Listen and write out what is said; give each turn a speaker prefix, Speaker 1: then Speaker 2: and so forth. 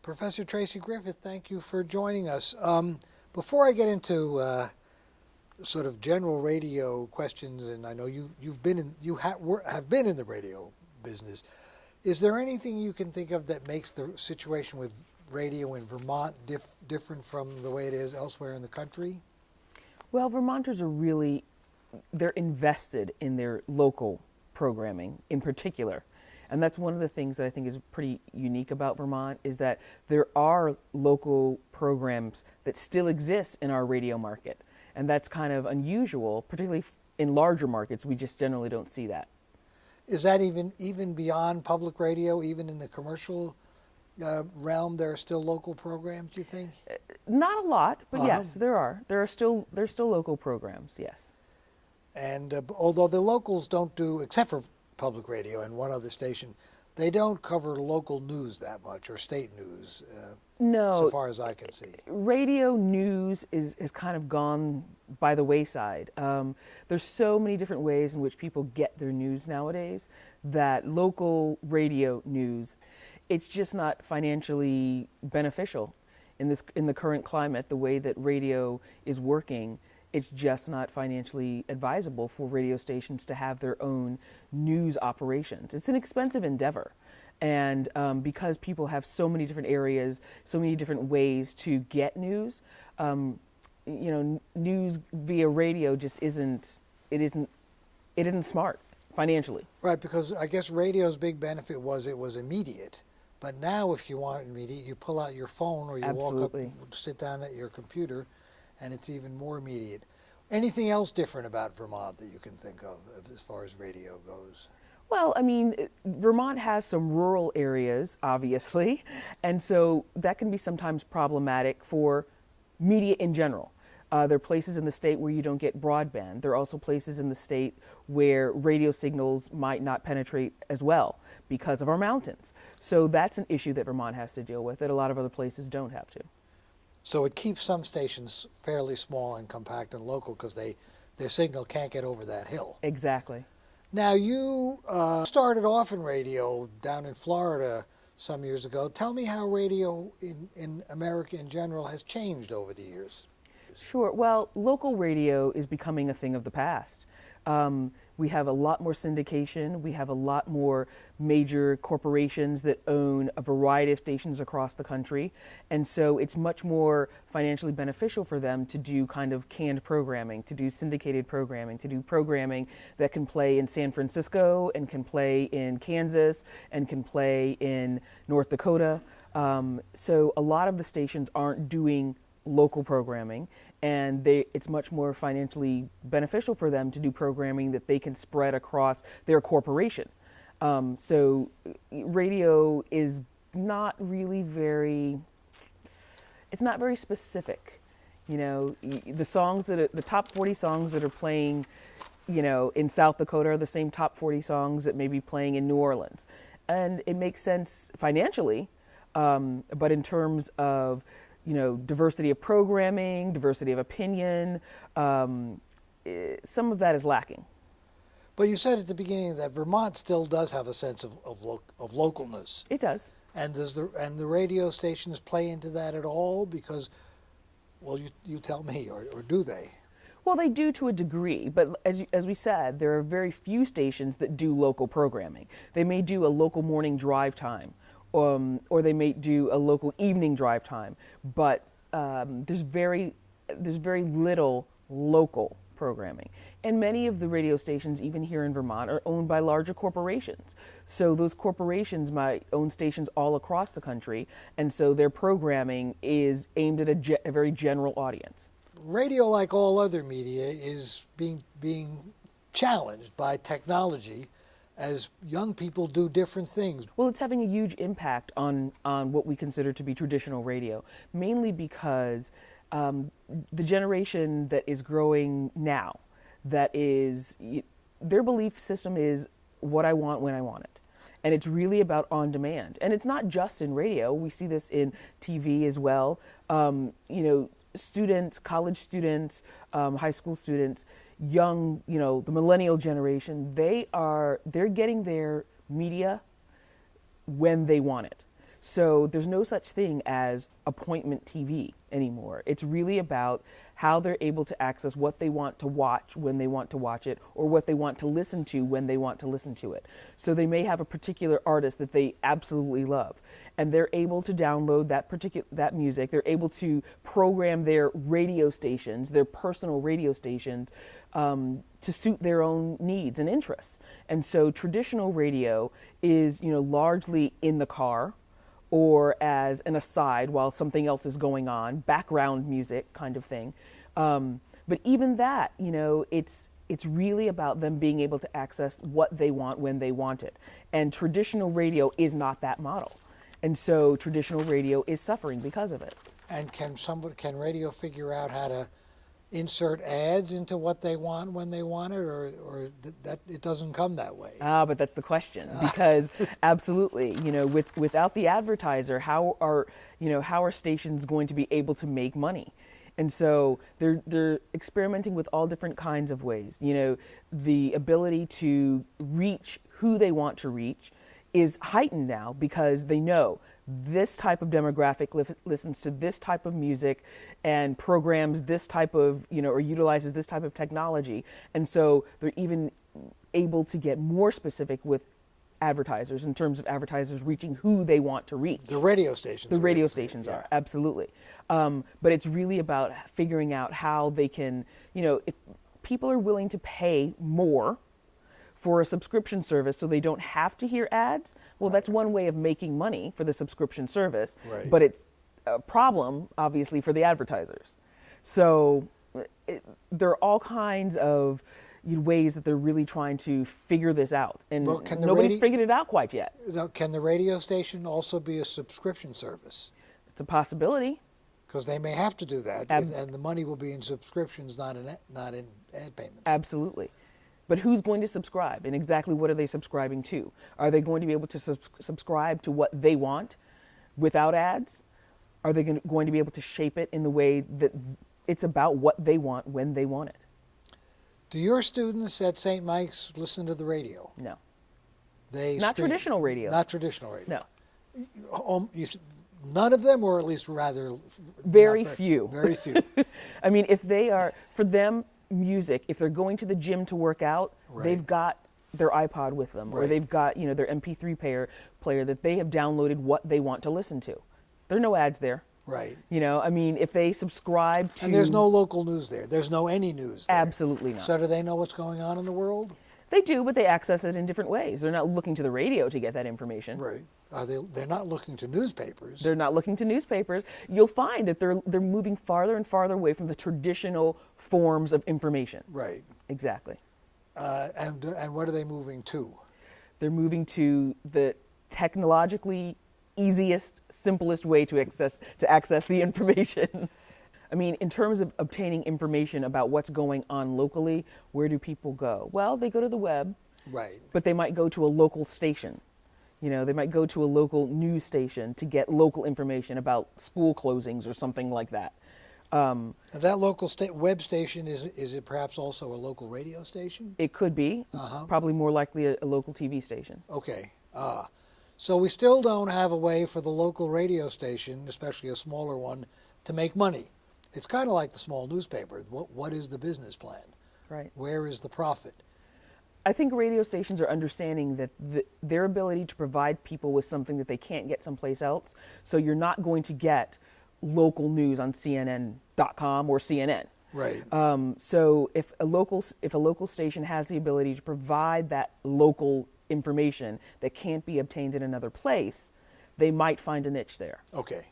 Speaker 1: Professor Traci Griffith, thank you for joining us. Before I get into sort of general radio questions, and I know have been in the radio business, is there anything you can think of that makes the situation with radio in Vermont different from the way it is elsewhere in the country?
Speaker 2: Well, Vermonters are they're invested in their local programming in particular. And that's one of the things that I think is pretty unique about Vermont, is that there are local programs that still exist in our radio market. And that's kind of unusual, particularly in larger markets. We just generally don't see that.
Speaker 1: Is that even beyond public radio, even in the commercial realm, there are still local programs, do you think?
Speaker 2: Not a lot, but yes, there are. There's still local programs, yes.
Speaker 1: And although the locals don't do, except for public radio and one other station, they don't cover local news that much, or state news,
Speaker 2: no,
Speaker 1: so far as I can see.
Speaker 2: Radio news has kind of gone by the wayside. There's so many different ways in which people get their news nowadays that local radio news, it's just not financially beneficial in the current climate. The way that radio is working, it's just not financially advisable for radio stations to have their own news operations. It's an expensive endeavor. And because people have so many different areas, so many different ways to get news, news via radio just isn't smart financially.
Speaker 1: Right, because I guess radio's big benefit was it was immediate. But now if you want it immediate, you pull out your phone or you
Speaker 2: Absolutely.
Speaker 1: walk up, sit down at your computer, and it's even more immediate. Anything else different about Vermont that you can think of as far as radio goes?
Speaker 2: Well, I mean, Vermont has some rural areas, obviously, and so that can be sometimes problematic for media in general. There are places in the state where you don't get broadband. There are also places in the state where radio signals might not penetrate as well because of our mountains. So that's an issue that Vermont has to deal with that a lot of other places don't have to.
Speaker 1: So it keeps some stations fairly small and compact and local because their signal can't get over that hill.
Speaker 2: Exactly.
Speaker 1: Now you started off in radio down in Florida some years ago. Tell me how radio in America in general has changed over the years.
Speaker 2: Sure. Well, local radio is becoming a thing of the past. We have a lot more syndication. We have a lot more major corporations that own a variety of stations across the country. And so it's much more financially beneficial for them to do kind of canned programming, to do syndicated programming, to do programming that can play in San Francisco and can play in Kansas and can play in North Dakota. So a lot of the stations aren't doing local programming, and it's much more financially beneficial for them to do programming that they can spread across their corporation. So radio is not really it's not very specific. You know, the top 40 songs that are playing, in South Dakota are the same top 40 songs that may be playing in New Orleans. And it makes sense financially, but in terms of diversity of programming, diversity of opinion, some of that is lacking.
Speaker 1: But you said at the beginning that Vermont still does have a sense of localness.
Speaker 2: It does.
Speaker 1: And does the radio stations play into that at all? Because, well, you tell me, or do they?
Speaker 2: Well, they do to a degree, but as we said, there are very few stations that do local programming. They may do a local morning drive time, or they may do a local evening drive time, but there's very little local programming. And many of the radio stations, even here in Vermont, are owned by larger corporations. So those corporations might own stations all across the country, and so their programming is aimed at a very general audience.
Speaker 1: Radio, like all other media, is being challenged by technology as young people do different things.
Speaker 2: Well, it's having a huge impact on what we consider to be traditional radio, mainly because the generation that is growing now, their belief system is what I want when I want it. And it's really about on demand. And it's not just in radio. We see this in TV as well. Students, college students, high school students, young, the millennial generation, they're getting their media when they want it. So there's no such thing as appointment TV anymore. It's really about how they're able to access what they want to watch when they want to watch it, or what they want to listen to when they want to listen to it. So they may have a particular artist that they absolutely love, and they're able to download that music. They're able to program their radio stations, their personal radio stations, to suit their own needs and interests. And so traditional radio is, largely in the car, or as an aside while something else is going on, background music kind of thing. But even that, it's really about them being able to access what they want when they want it. And traditional radio is not that model. And so traditional radio is suffering because of it.
Speaker 1: And can radio figure out how to insert ads into what they want when they want it, or that it doesn't come that way?
Speaker 2: But that's the question, because absolutely, without the advertiser, how are stations going to be able to make money? And so they're experimenting with all different kinds of ways. The ability to reach who they want to reach is heightened now, because they know this type of demographic listens to this type of music and programs this type of, or utilizes this type of technology. And so they're even able to get more specific with advertisers in terms of advertisers reaching who they want to reach.
Speaker 1: The radio stations.
Speaker 2: The radio stations are, absolutely. But it's really about figuring out how they can, if people are willing to pay more for a subscription service so they don't have to hear ads, well, that's one way of making money for the subscription service, but it's a problem, obviously, for the advertisers. So there are all kinds of ways that they're really trying to figure this out, and nobody's figured it out quite yet.
Speaker 1: Can the radio station also be a subscription service?
Speaker 2: It's a possibility.
Speaker 1: Because they may have to do that, and the money will be in subscriptions, not in ad payments.
Speaker 2: Absolutely. But who's going to subscribe, and exactly what are they subscribing to? Are they going to be able to subscribe to what they want without ads? Are they going to be able to shape it in the way that it's about what they want when they want it?
Speaker 1: Do your students at St. Mike's listen to the radio?
Speaker 2: No.
Speaker 1: Not
Speaker 2: traditional radio.
Speaker 1: Not traditional radio.
Speaker 2: No.
Speaker 1: None of them, or at least rather...
Speaker 2: Very few.
Speaker 1: Very few.
Speaker 2: I mean, if they are, for them, music, if they're going to the gym to work out, they've got their iPod with them, or they've got, their MP3 player that they have downloaded what they want to listen to. There are no ads there.
Speaker 1: Right.
Speaker 2: If they subscribe to...
Speaker 1: And there's no local news there. There's no any news there.
Speaker 2: Absolutely not.
Speaker 1: So do they know what's going on in the world?
Speaker 2: They do, but they access it in different ways. They're not looking to the radio to get that information.
Speaker 1: Right. They're not looking to newspapers.
Speaker 2: They're not looking to newspapers. You'll find that they're moving farther and farther away from the traditional forms of information.
Speaker 1: Right.
Speaker 2: Exactly.
Speaker 1: And what are they moving to?
Speaker 2: They're moving to the technologically easiest, simplest way to access the information. I mean, in terms of obtaining information about what's going on locally, where do people go? Well, they go to the web.
Speaker 1: Right.
Speaker 2: But they might go to a local station. They might go to a local news station to get local information about school closings or something like that.
Speaker 1: That local web station, is it perhaps also a local radio station?
Speaker 2: It could be. Probably more likely a local TV station.
Speaker 1: Okay. So we still don't have a way for the local radio station, especially a smaller one, to make money. It's kind of like the small newspaper. What is the business plan?
Speaker 2: Right.
Speaker 1: Where is the profit?
Speaker 2: I think radio stations are understanding that their ability to provide people with something that they can't get someplace else. So you're not going to get local news on CNN.com or CNN.
Speaker 1: Right.
Speaker 2: So if a local station has the ability to provide that local information that can't be obtained in another place, they might find a niche there.
Speaker 1: Okay.